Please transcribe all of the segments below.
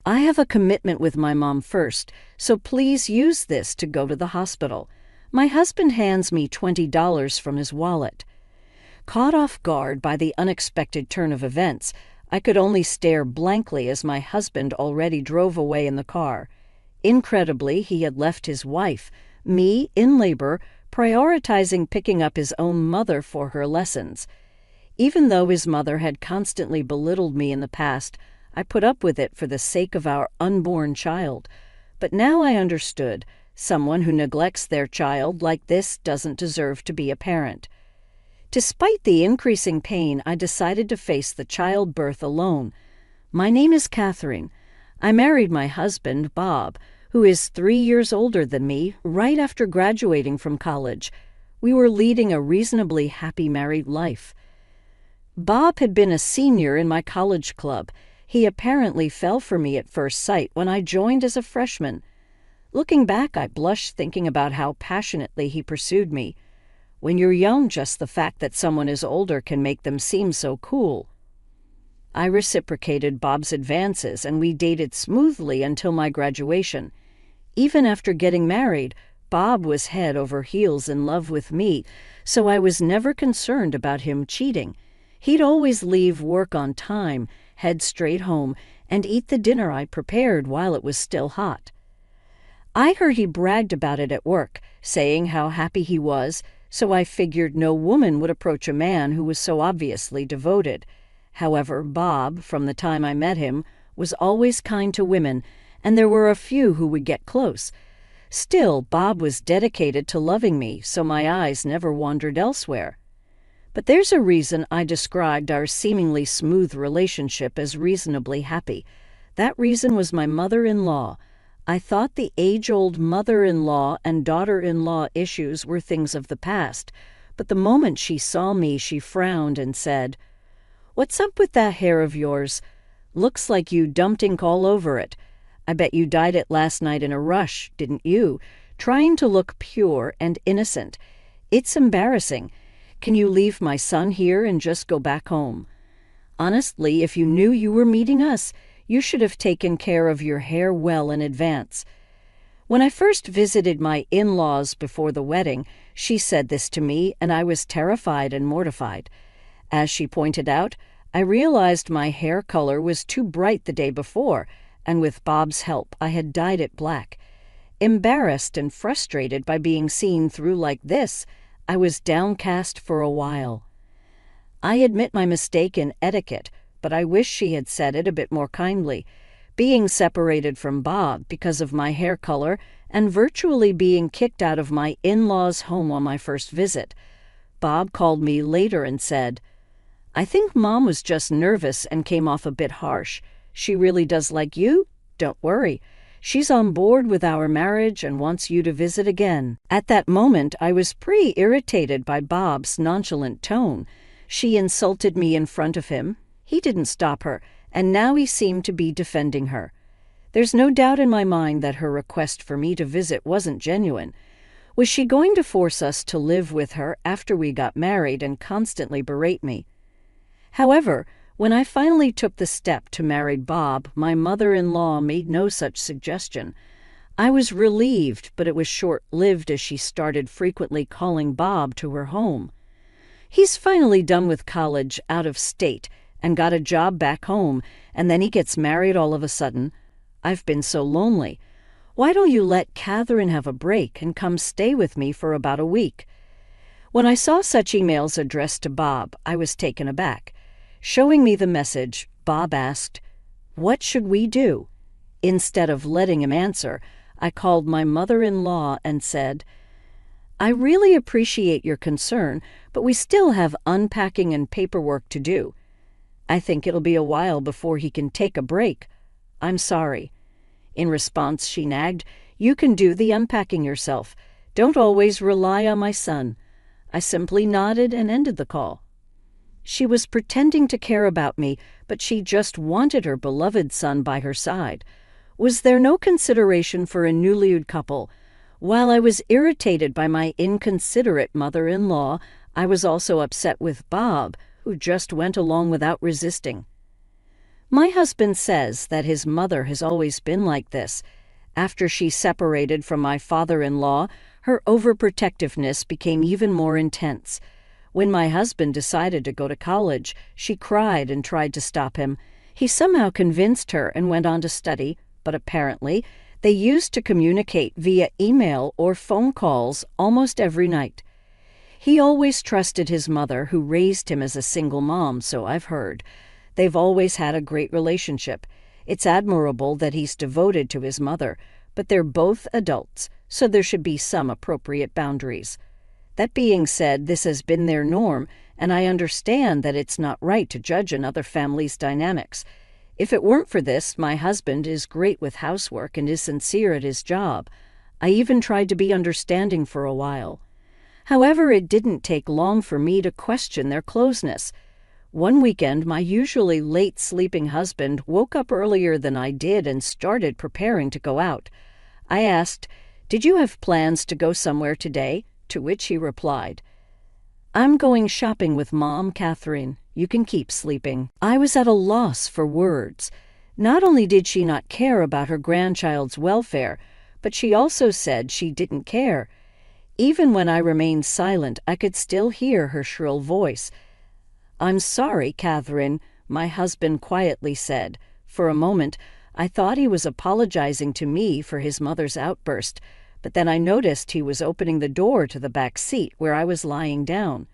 I have a commitment with my mom first, so please use this to go to the hospital. My husband hands me $20 from his wallet. Caught off guard by the unexpected turn of events, I could only stare blankly as my husband already drove away in the car. Incredibly, he had left his wife, me, in labor, prioritizing picking up his own mother for her lessons. Even though his mother had constantly belittled me in the past, I put up with it for the sake of our unborn child. But now I understood. Someone who neglects their child like this doesn't deserve to be a parent. Despite the increasing pain, I decided to face the childbirth alone. My name is Catherine. I married my husband, Bob, who is 3 years older than me, right after graduating from college. We were leading a reasonably happy married life. Bob had been a senior in my college club. He apparently fell for me at first sight when I joined as a freshman. Looking back, I blush thinking about how passionately he pursued me. When you're young, just the fact that someone is older can make them seem so cool. I reciprocated Bob's advances, and we dated smoothly until my graduation. Even after getting married, Bob was head over heels in love with me, so I was never concerned about him cheating. He'd always leave work on time, head straight home, and eat the dinner I prepared while it was still hot. I heard he bragged about it at work, saying how happy he was, so I figured no woman would approach a man who was so obviously devoted. However, Bob, from the time I met him, was always kind to women, and there were a few who would get close. Still, Bob was dedicated to loving me, so my eyes never wandered elsewhere. But there's a reason I described our seemingly smooth relationship as reasonably happy. That reason was my mother-in-law. I thought the age-old mother-in-law and daughter-in-law issues were things of the past, but the moment she saw me, she frowned and said, "What's up with that hair of yours? Looks like you dumped ink all over it. I bet you dyed it last night in a rush, didn't you? Trying to look pure and innocent. It's embarrassing. Can you leave my son here and just go back home? Honestly, if you knew you were meeting us, you should have taken care of your hair well in advance." When I first visited my in-laws before the wedding, she said this to me, and I was terrified and mortified. As she pointed out, I realized my hair color was too bright the day before, and with Bob's help, I had dyed it black. Embarrassed and frustrated by being seen through like this, I was downcast for a while. I admit my mistake in etiquette, but I wish she had said it a bit more kindly. Being separated from Bob because of my hair color and virtually being kicked out of my in-laws' home on my first visit. Bob called me later and said, "I think Mom was just nervous and came off a bit harsh. She really does like you? Don't worry. She's on board with our marriage and wants you to visit again." At that moment, I was pretty irritated by Bob's nonchalant tone. She insulted me in front of him. He didn't stop her, and now he seemed to be defending her. There's no doubt in my mind that her request for me to visit wasn't genuine. Was she going to force us to live with her after we got married and constantly berate me? However, when I finally took the step to marry Bob, my mother-in-law made no such suggestion. I was relieved, but it was short-lived as she started frequently calling Bob to her home. He's finally done with college out of state and got a job back home, and then he gets married all of a sudden. I've been so lonely. Why don't you let Catherine have a break and come stay with me for about a week? When I saw such emails addressed to Bob, I was taken aback. Showing me the message, Bob asked, "What should we do?" Instead of letting him answer, I called my mother-in-law and said, "I really appreciate your concern, but we still have unpacking and paperwork to do. I think it'll be a while before he can take a break. I'm sorry." In response, she nagged, "You can do the unpacking yourself. Don't always rely on my son." I simply nodded and ended the call. She was pretending to care about me, but she just wanted her beloved son by her side. Was there no consideration for a newlywed couple? While I was irritated by my inconsiderate mother-in-law, I was also upset with Bob, who just went along without resisting. My husband says that his mother has always been like this. After she separated from my father-in-law, her overprotectiveness became even more intense. When my husband decided to go to college, she cried and tried to stop him. He somehow convinced her and went on to study, but apparently they used to communicate via email or phone calls almost every night. He always trusted his mother, who raised him as a single mom, so I've heard. They've always had a great relationship. It's admirable that he's devoted to his mother, but they're both adults, so there should be some appropriate boundaries. That being said, this has been their norm, and I understand that it's not right to judge another family's dynamics. If it weren't for this, my husband is great with housework and is sincere at his job. I even tried to be understanding for a while. However, it didn't take long for me to question their closeness. One weekend, my usually late-sleeping husband woke up earlier than I did and started preparing to go out. I asked, "Did you have plans to go somewhere today?" To which he replied, "I'm going shopping with Mom, Catherine. You can keep sleeping." I was at a loss for words. Not only did she not care about her grandchild's welfare, but she also said she didn't care. Even when I remained silent, I could still hear her shrill voice. "I'm sorry, Catherine," my husband quietly said. For a moment, I thought he was apologizing to me for his mother's outburst, but then I noticed he was opening the door to the back seat where I was lying down.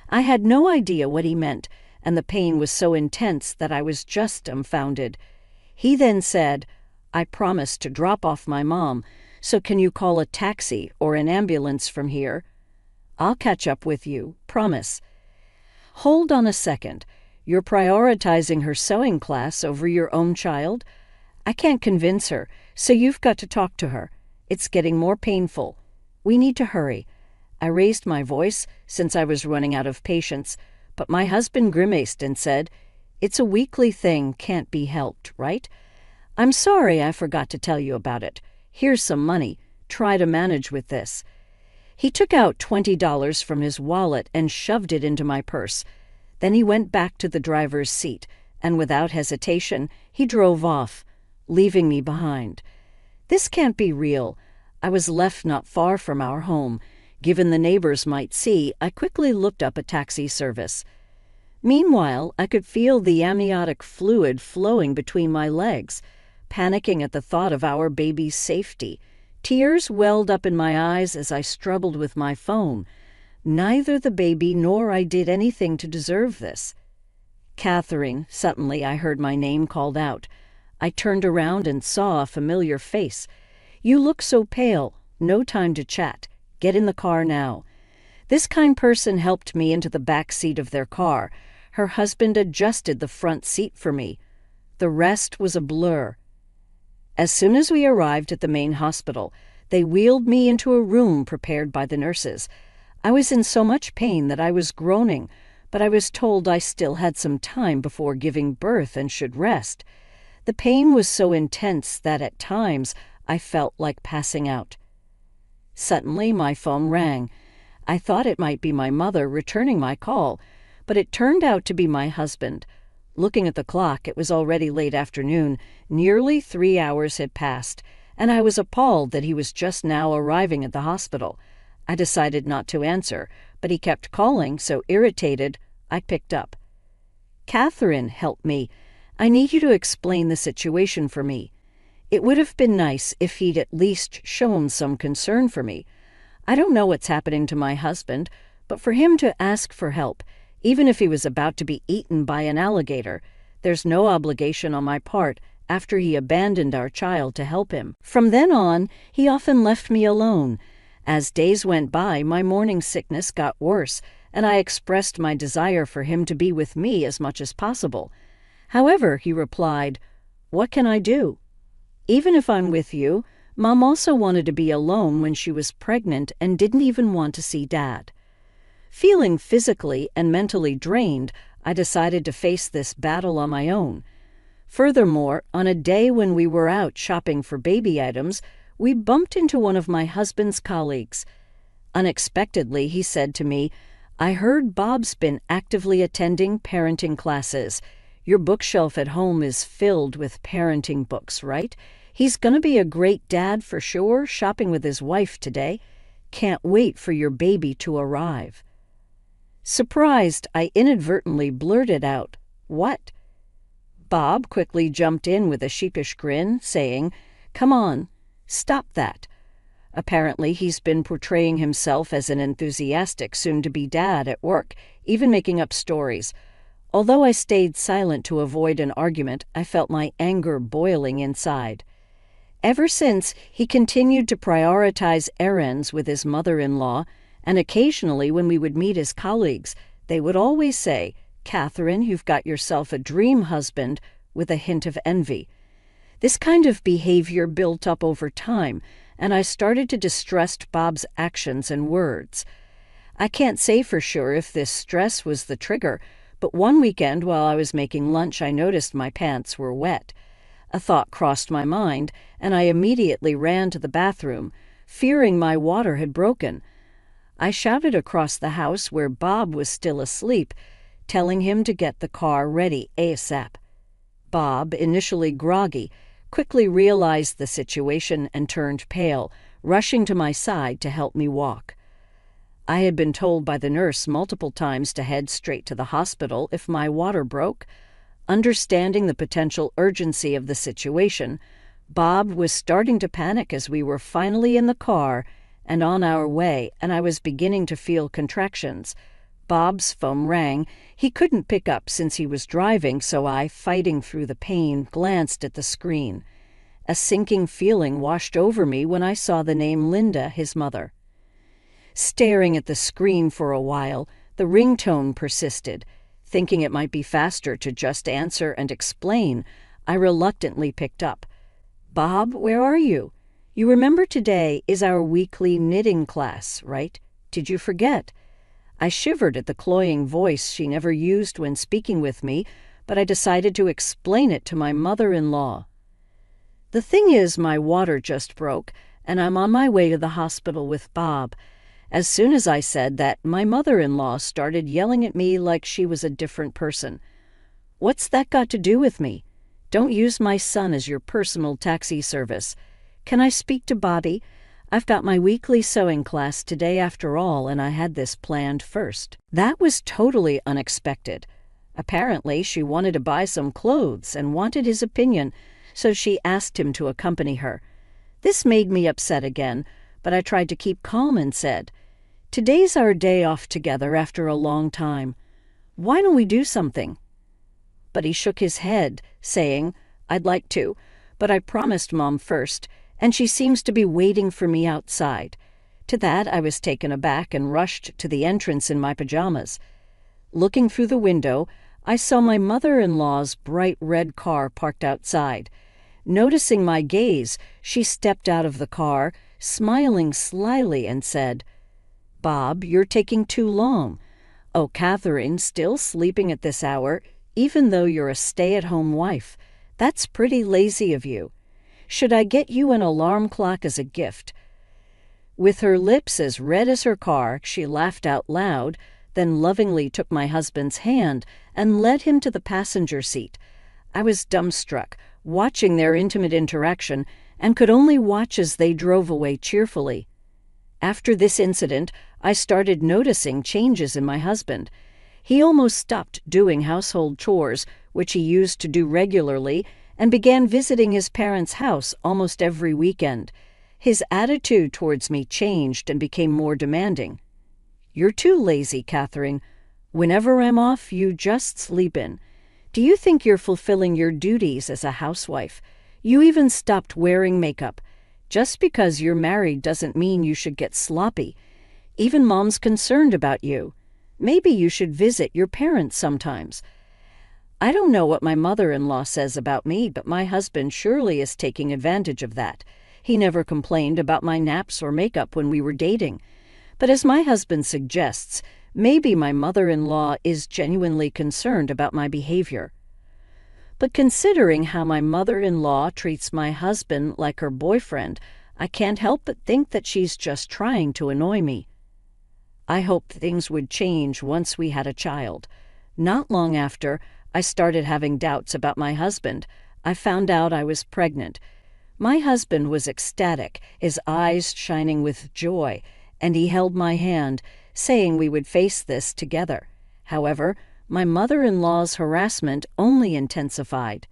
I had no idea what he meant, and the pain was so intense that I was just dumbfounded. He then said, "I promised to drop off my mom, so can you call a taxi or an ambulance from here? I'll catch up with you, promise." Hold on a second. You're prioritizing her sewing class over your own child? I can't convince her, so you've got to talk to her. It's getting more painful. We need to hurry. I raised my voice, since I was running out of patience, but my husband grimaced and said, "It's a weekly thing, can't be helped, right? I'm sorry I forgot to tell you about it. Here's some money. Try to manage with this." He took out $20 from his wallet and shoved it into my purse. Then he went back to the driver's seat, and without hesitation, he drove off, leaving me behind. This can't be real. I was left not far from our home. Given the neighbors might see, I quickly looked up a taxi service. Meanwhile, I could feel the amniotic fluid flowing between my legs, panicking at the thought of our baby's safety. Tears welled up in my eyes as I struggled with my phone. Neither the baby nor I did anything to deserve this. "Catherine," suddenly I heard my name called out. I turned around and saw a familiar face. "You look so pale. No time to chat. Get in the car now." This kind person helped me into the back seat of their car. Her husband adjusted the front seat for me. The rest was a blur. As soon as we arrived at the main hospital, they wheeled me into a room prepared by the nurses. I was in so much pain that I was groaning, but I was told I still had some time before giving birth and should rest. The pain was so intense that at times I felt like passing out. Suddenly my phone rang. I thought it might be my mother returning my call, but it turned out to be my husband. Looking at the clock, it was already late afternoon. Nearly 3 hours had passed, and I was appalled that he was just now arriving at the hospital. I decided not to answer, but he kept calling, so irritated, I picked up. "Catherine, help me. I need you to explain the situation for me." It would have been nice if he'd at least shown some concern for me. I don't know what's happening to my husband, but for him to ask for help, even if he was about to be eaten by an alligator, there's no obligation on my part after he abandoned our child to help him. From then on, he often left me alone. As days went by, my morning sickness got worse, and I expressed my desire for him to be with me as much as possible. However, he replied, "What can I do? Even if I'm with you, Mom also wanted to be alone when she was pregnant and didn't even want to see Dad." Feeling physically and mentally drained, I decided to face this battle on my own. Furthermore, on a day when we were out shopping for baby items, we bumped into one of my husband's colleagues. Unexpectedly, he said to me, "I heard Bob's been actively attending parenting classes. Your bookshelf at home is filled with parenting books, right? He's gonna be a great dad for sure, shopping with his wife today. Can't wait for your baby to arrive." Surprised, I inadvertently blurted out, "What?" Bob quickly jumped in with a sheepish grin, saying, "Come on, stop that." Apparently, he's been portraying himself as an enthusiastic soon-to-be dad at work, even making up stories. Although I stayed silent to avoid an argument, I felt my anger boiling inside. Ever since, he continued to prioritize errands with his mother-in-law, and occasionally when we would meet his colleagues, they would always say, "Catherine, you've got yourself a dream husband," with a hint of envy. This kind of behavior built up over time, and I started to distrust Bob's actions and words. I can't say for sure if this stress was the trigger, but one weekend while I was making lunch, I noticed my pants were wet. A thought crossed my mind, and I immediately ran to the bathroom, fearing my water had broken. I shouted across the house where Bob was still asleep, telling him to get the car ready ASAP. Bob, initially groggy, quickly realized the situation and turned pale, rushing to my side to help me walk. I had been told by the nurse multiple times to head straight to the hospital if my water broke. Understanding the potential urgency of the situation, Bob was starting to panic as we were finally in the car and on our way, and I was beginning to feel contractions. Bob's phone rang. He couldn't pick up since he was driving, so I, fighting through the pain, glanced at the screen. A sinking feeling washed over me when I saw the name Linda, his mother. Staring at the screen for a while, the ringtone persisted. Thinking it might be faster to just answer and explain, I reluctantly picked up. "Bob, where are you? You remember today is our weekly knitting class, right? Did you forget?" I shivered at the cloying voice she never used when speaking with me, but I decided to explain it to my mother-in-law. "The thing is, my water just broke, and I'm on my way to the hospital with Bob." As soon as I said that, my mother-in-law started yelling at me like she was a different person. "What's that got to do with me? Don't use my son as your personal taxi service. Can I speak to Bobby? I've got my weekly sewing class today after all, and I had this planned first." That was totally unexpected. Apparently, she wanted to buy some clothes and wanted his opinion, so she asked him to accompany her. This made me upset again, but I tried to keep calm and said, "Today's our day off together after a long time. Why don't we do something?" But he shook his head, saying, "I'd like to, but I promised Mom first, and she seems to be waiting for me outside." To that, I was taken aback and rushed to the entrance in my pajamas. Looking through the window, I saw my mother-in-law's bright red car parked outside. Noticing my gaze, she stepped out of the car, smiling slyly, and said, "Bob, you're taking too long. Oh, Catherine, still sleeping at this hour, even though you're a stay-at-home wife. That's pretty lazy of you. Should I get you an alarm clock as a gift?" With her lips as red as her car, she laughed out loud, then lovingly took my husband's hand and led him to the passenger seat. I was dumbstruck, watching their intimate interaction, and could only watch as they drove away cheerfully. After this incident, I started noticing changes in my husband. He almost stopped doing household chores, which he used to do regularly, and began visiting his parents' house almost every weekend. His attitude towards me changed and became more demanding. "You're too lazy, Catherine. Whenever I'm off, you just sleep in. Do you think you're fulfilling your duties as a housewife? You even stopped wearing makeup. Just because you're married doesn't mean you should get sloppy. Even Mom's concerned about you. Maybe you should visit your parents sometimes." I don't know what my mother-in-law says about me, but my husband surely is taking advantage of that. He never complained about my naps or makeup when we were dating. But as my husband suggests, maybe my mother-in-law is genuinely concerned about my behavior. But considering how my mother-in-law treats my husband like her boyfriend, I can't help but think that she's just trying to annoy me. I hoped things would change once we had a child. Not long after, I started having doubts about my husband. I found out I was pregnant. My husband was ecstatic, his eyes shining with joy, and he held my hand, saying we would face this together. However, my mother-in-law's harassment only intensified.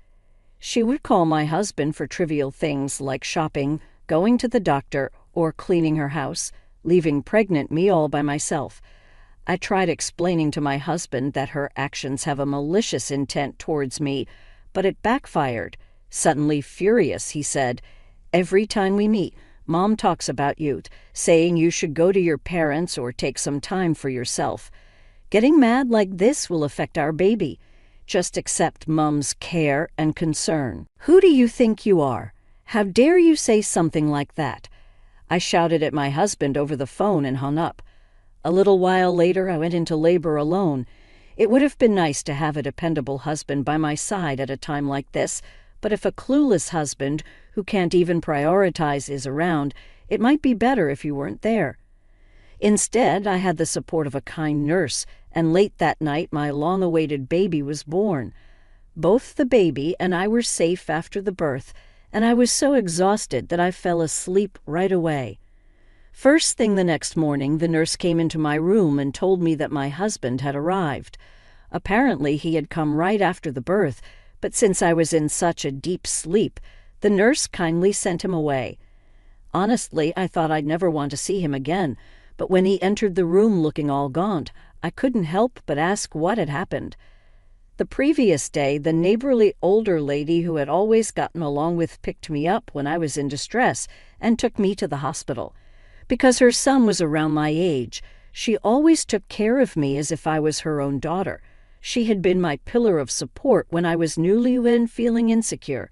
She would call my husband for trivial things like shopping, going to the doctor, or cleaning her house, leaving pregnant me all by myself. I tried explaining to my husband that her actions have a malicious intent towards me, but it backfired. Suddenly furious, he said, "Every time we meet, Mom talks about you, saying you should go to your parents or take some time for yourself. Getting mad like this will affect our baby. Just accept Mom's care and concern." "Who do you think you are? How dare you say something like that?" I shouted at my husband over the phone and hung up. A little while later, I went into labor alone. It would have been nice to have a dependable husband by my side at a time like this, but if a clueless husband who can't even prioritize is around, it might be better if you weren't there. Instead, I had the support of a kind nurse, and late that night my long-awaited baby was born. Both the baby and I were safe after the birth, and I was so exhausted that I fell asleep right away. First thing the next morning, the nurse came into my room and told me that my husband had arrived. Apparently, he had come right after the birth, but since I was in such a deep sleep, the nurse kindly sent him away. Honestly, I thought I'd never want to see him again, but when he entered the room looking all gaunt, I couldn't help but ask what had happened. The previous day, the neighborly older lady who had always gotten along with picked me up when I was in distress and took me to the hospital. Because her son was around my age, she always took care of me as if I was her own daughter. She had been my pillar of support when I was newlywed feeling insecure.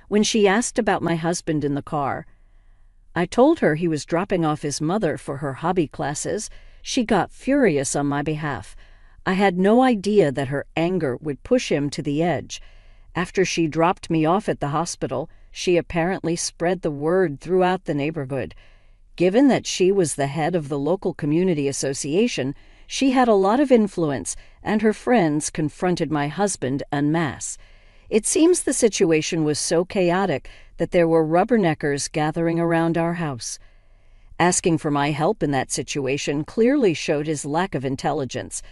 When she asked about my husband in the car, I told her he was dropping off his mother for her hobby classes. She got furious on my behalf. I had no idea that her anger would push him to the edge. After she dropped me off at the hospital, she apparently spread the word throughout the neighborhood. Given that she was the head of the local community association, she had a lot of influence, and her friends confronted my husband en masse. It seems the situation was so chaotic that there were rubberneckers gathering around our house. Asking for my help in that situation clearly showed his lack of intelligence.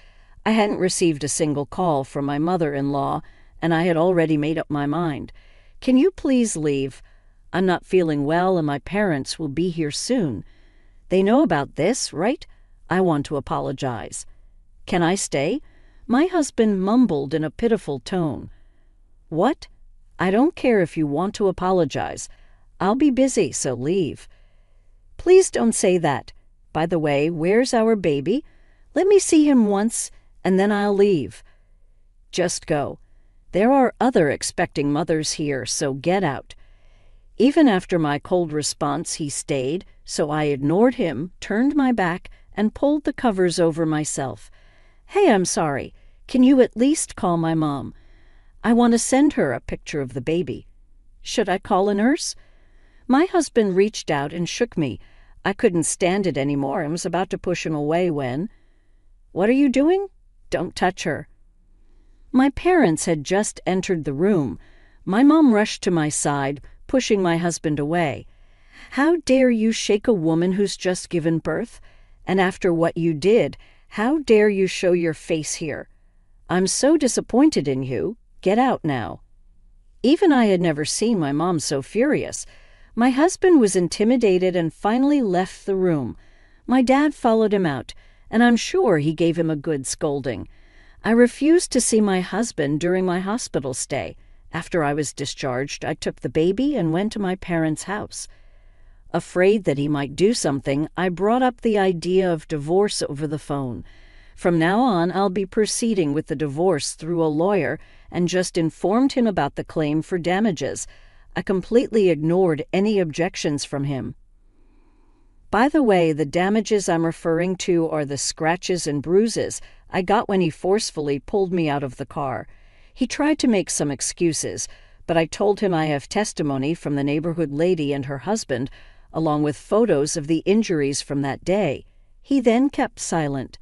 I hadn't received a single call from my mother-in-law, and I had already made up my mind. "Can you please leave? I'm not feeling well, and my parents will be here soon. They know about this, right? I want to apologize." "Can I stay?" My husband mumbled in a pitiful tone. "What? I don't care if you want to apologize. I'll be busy, so leave." "Please don't say that. By the way, where's our baby? Let me see him once, and then I'll leave." "Just go. There are other expecting mothers here, so get out." Even after my cold response, he stayed, so I ignored him, turned my back, and pulled the covers over myself. "Hey, I'm sorry. Can you at least call my mom? I want to send her a picture of the baby." "Should I call a nurse?" My husband reached out and shook me. I couldn't stand it anymore and was about to push him away when, "What are you doing? Don't touch her." My parents had just entered the room. My mom rushed to my side, pushing my husband away. "How dare you shake a woman who's just given birth? And after what you did, how dare you show your face here? I'm so disappointed in you. Get out now." Even I had never seen my mom so furious. My husband was intimidated and finally left the room. My dad followed him out, and I'm sure he gave him a good scolding. I refused to see my husband during my hospital stay. After I was discharged, I took the baby and went to my parents' house. Afraid that he might do something, I brought up the idea of divorce over the phone. From now on, I'll be proceeding with the divorce through a lawyer and just informed him about the claim for damages. I completely ignored any objections from him. By the way, the damages I'm referring to are the scratches and bruises I got when he forcefully pulled me out of the car. He tried to make some excuses, but I told him I have testimony from the neighborhood lady and her husband, along with photos of the injuries from that day. He then kept silent.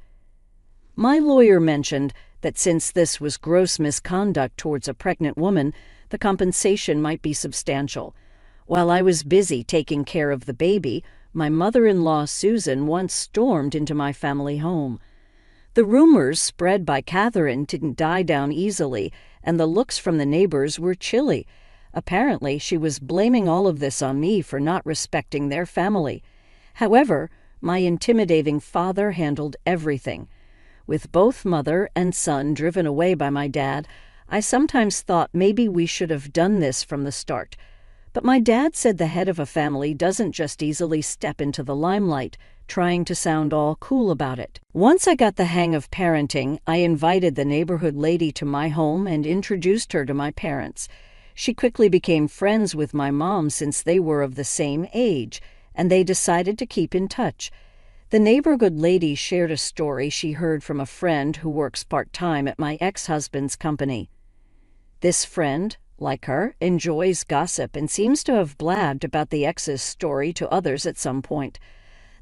My lawyer mentioned that since this was gross misconduct towards a pregnant woman, the compensation might be substantial. While I was busy taking care of the baby, my mother-in-law Susan once stormed into my family home. The rumors spread by Catherine didn't die down easily, and the looks from the neighbors were chilly. Apparently, she was blaming all of this on me for not respecting their family. However, my intimidating father handled everything. With both mother and son driven away by my dad, I sometimes thought maybe we should have done this from the start. But my dad said the head of a family doesn't just easily step into the limelight, trying to sound all cool about it. Once I got the hang of parenting, I invited the neighborhood lady to my home and introduced her to my parents. She quickly became friends with my mom since they were of the same age, and they decided to keep in touch. The neighborhood lady shared a story she heard from a friend who works part-time at my ex-husband's company. This friend, like her, enjoys gossip and seems to have blabbed about the ex's story to others at some point.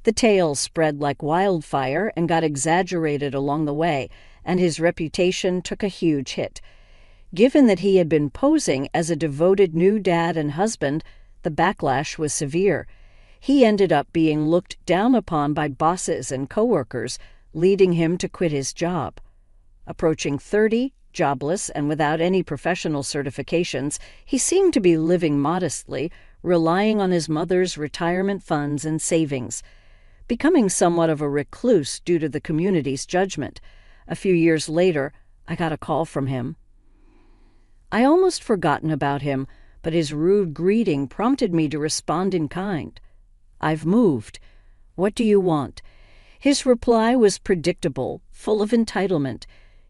The tale spread like wildfire and got exaggerated along the way, and his reputation took a huge hit. Given that he had been posing as a devoted new dad and husband, the backlash was severe. He ended up being looked down upon by bosses and coworkers, leading him to quit his job. Approaching 30, jobless and without any professional certifications, he seemed to be living modestly, relying on his mother's retirement funds and savings. Becoming somewhat of a recluse due to the community's judgment. A few years later, I got a call from him. I almost forgotten about him, but his rude greeting prompted me to respond in kind. "I've moved. What do you want?" His reply was predictable, full of entitlement.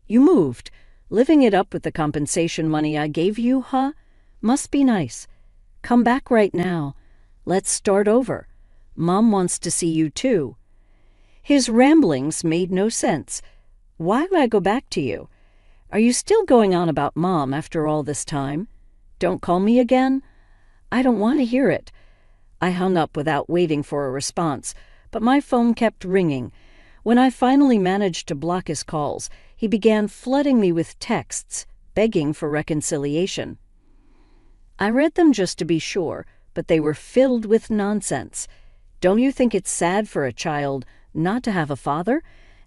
"You moved. Living it up with the compensation money I gave you, huh? Must be nice. Come back right now. Let's start over. Mom wants to see you too." His ramblings made no sense. "Why would I go back to you? Are you still going on about Mom after all this time? Don't call me again? I don't want to hear it." I hung up without waiting for a response, but my phone kept ringing. When I finally managed to block his calls, he began flooding me with texts, begging for reconciliation. I read them just to be sure, but they were filled with nonsense. Don't you think it's sad for a child not to have a father?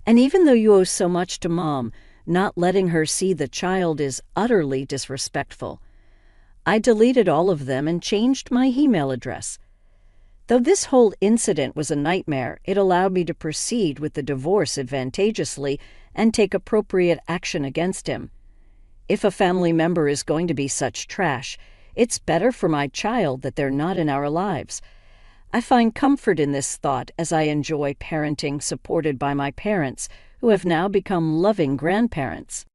And even though you owe so much to Mom, not letting her see the child is utterly disrespectful. I deleted all of them and changed my email address. Though this whole incident was a nightmare, it allowed me to proceed with the divorce advantageously and take appropriate action against him. If a family member is going to be such trash, it's better for my child that they're not in our lives. I find comfort in this thought as I enjoy parenting supported by my parents, who have now become loving grandparents.